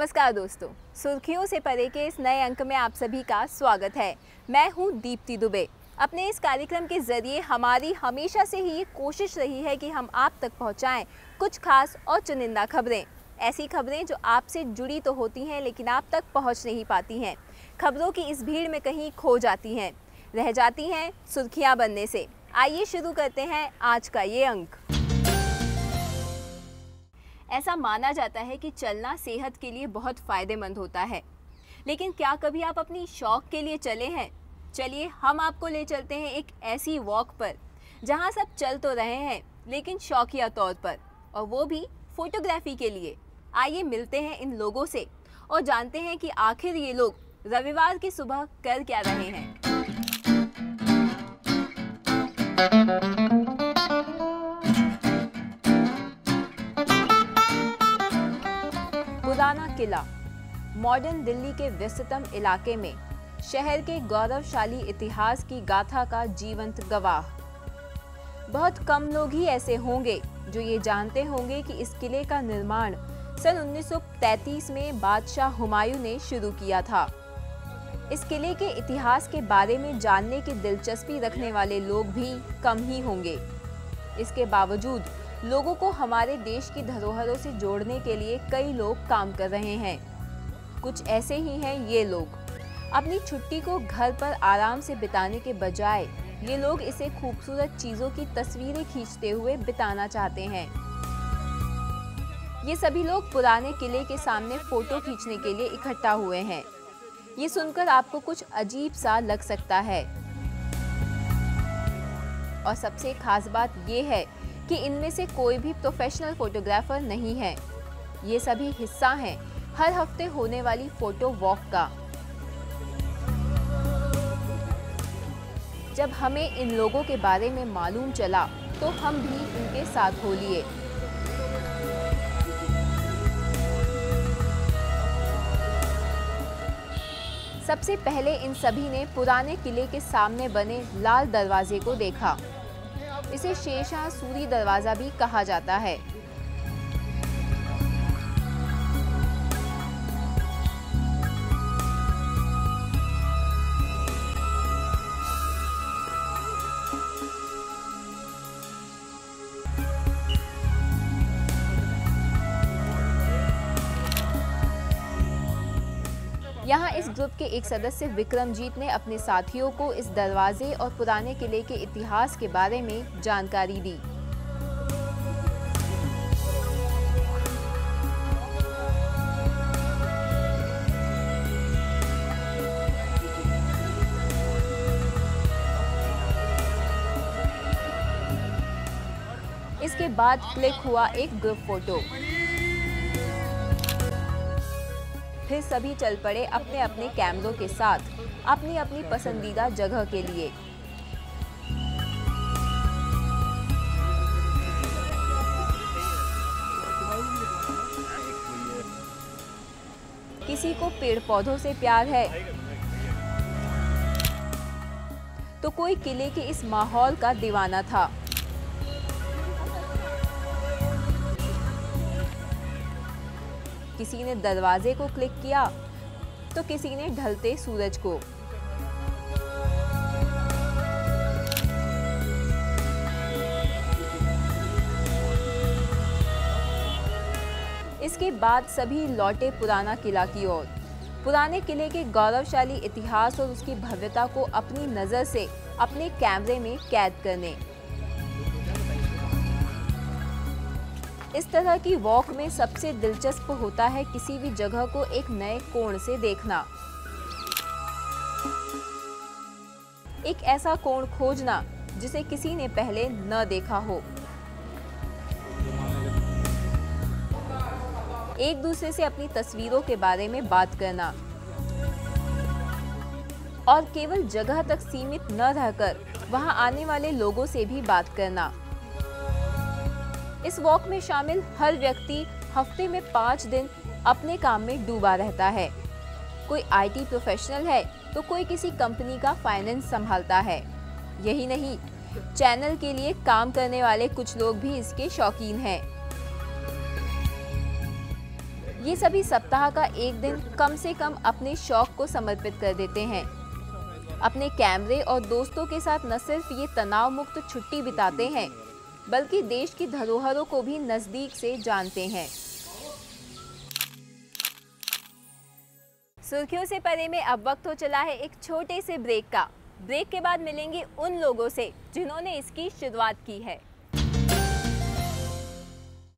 नमस्कार दोस्तों, सुर्खियों से परे के इस नए अंक में आप सभी का स्वागत है। मैं हूं दीप्ति दुबे। अपने इस कार्यक्रम के जरिए हमारी हमेशा से ही ये कोशिश रही है कि हम आप तक पहुंचाएं कुछ खास और चुनिंदा खबरें। ऐसी खबरें जो आपसे जुड़ी तो होती हैं लेकिन आप तक पहुंच नहीं पाती हैं। खबरों की इस भीड़ में कहीं खो जाती हैं, रह जाती हैं सुर्खियाँ बनने से। आइए शुरू करते हैं आज का ये अंक। ऐसा माना जाता है कि चलना सेहत के लिए बहुत फ़ायदेमंद होता है, लेकिन क्या कभी आप अपनी शौक के लिए चले हैं? चलिए हम आपको ले चलते हैं एक ऐसी वॉक पर जहां सब चल तो रहे हैं लेकिन शौकिया तौर पर, और वो भी फोटोग्राफी के लिए। आइए मिलते हैं इन लोगों से और जानते हैं कि आखिर ये लोग रविवार की सुबह कर क्या रहे हैं। पुराना किला मॉडर्न दिल्ली के व्यस्ततम इलाके में शहर के गौरवशाली इतिहास की गाथा का जीवंत गवाह। बहुत कम लोग ही ऐसे होंगे जो ये जानते होंगे कि इस किले का निर्माण सन 1933 में बादशाह हुमायूं ने शुरू किया था। इस किले के इतिहास के बारे में जानने की दिलचस्पी रखने वाले लोग भी कम ही होंगे। इसके बावजूद लोगों को हमारे देश की धरोहरों से जोड़ने के लिए कई लोग काम कर रहे हैं। कुछ ऐसे ही हैं ये लोग। अपनी छुट्टी को घर पर आराम से बिताने के बजाय ये लोग इसे खूबसूरत चीजों की तस्वीरें खींचते हुए बिताना चाहते हैं। ये सभी लोग पुराने किले के सामने फोटो खींचने के लिए इकट्ठा हुए हैं। ये सुनकर आपको कुछ अजीब सा लग सकता है, और सबसे खास बात ये है कि इनमें से कोई भी प्रोफेशनल फोटोग्राफर नहीं है। ये सभी हिस्सा हैं हर हफ्ते होने वाली फोटो वॉक का। जब हमें इन लोगों के बारे में मालूम चला तो हम भी इनके साथ हो लिए। सबसे पहले इन सभी ने पुराने किले के सामने बने लाल दरवाजे को देखा। इसे शेरशाह सूरी दरवाजा भी कहा जाता है। यहाँ इस ग्रुप के एक सदस्य विक्रमजीत ने अपने साथियों को इस दरवाजे और पुराने किले के इतिहास के बारे में जानकारी दी। इसके बाद क्लिक हुआ एक ग्रुप फोटो। फिर सभी चल पड़े अपने अपने कैमरों के साथ अपनी अपनी पसंदीदा जगह के लिए। किसी को पेड़ पौधों से प्यार है तो कोई किले के इस माहौल का दीवाना था। किसी ने दरवाजे को क्लिक किया तो किसी ने ढलते सूरज को। इसके बाद सभी लौटे पुराना किला की ओर, पुराने किले के गौरवशाली इतिहास और उसकी भव्यता को अपनी नजर से अपने कैमरे में कैद करने। इस तरह की वॉक में सबसे दिलचस्प होता है किसी भी जगह को एक नए कोण से देखना। एक ऐसा कोण खोजना जिसे किसी ने पहले न देखा हो। एक दूसरे से अपनी तस्वीरों के बारे में बात करना और केवल जगह तक सीमित न रहकर वहां आने वाले लोगों से भी बात करना। इस वॉक में शामिल हर व्यक्ति हफ्ते में 5 दिन अपने काम में डूबा रहता है। कोई आईटी प्रोफेशनल है तो कोई किसी कंपनी का फाइनेंस संभालता है। यही नहीं, चैनल के लिए काम करने वाले कुछ लोग भी इसके शौकीन हैं। ये सभी सप्ताह का एक दिन कम से कम अपने शौक को समर्पित कर देते हैं। अपने कैमरे और दोस्तों के साथ न सिर्फ ये तनाव मुक्त छुट्टी बिताते हैं, बल्कि देश की धरोहरों को भी नजदीक से जानते हैं। सुर्खियों से परे में अब वक्त हो चला है एक छोटे से ब्रेक का। ब्रेक के बाद मिलेंगे उन लोगों से जिन्होंने इसकी शुरुआत की है।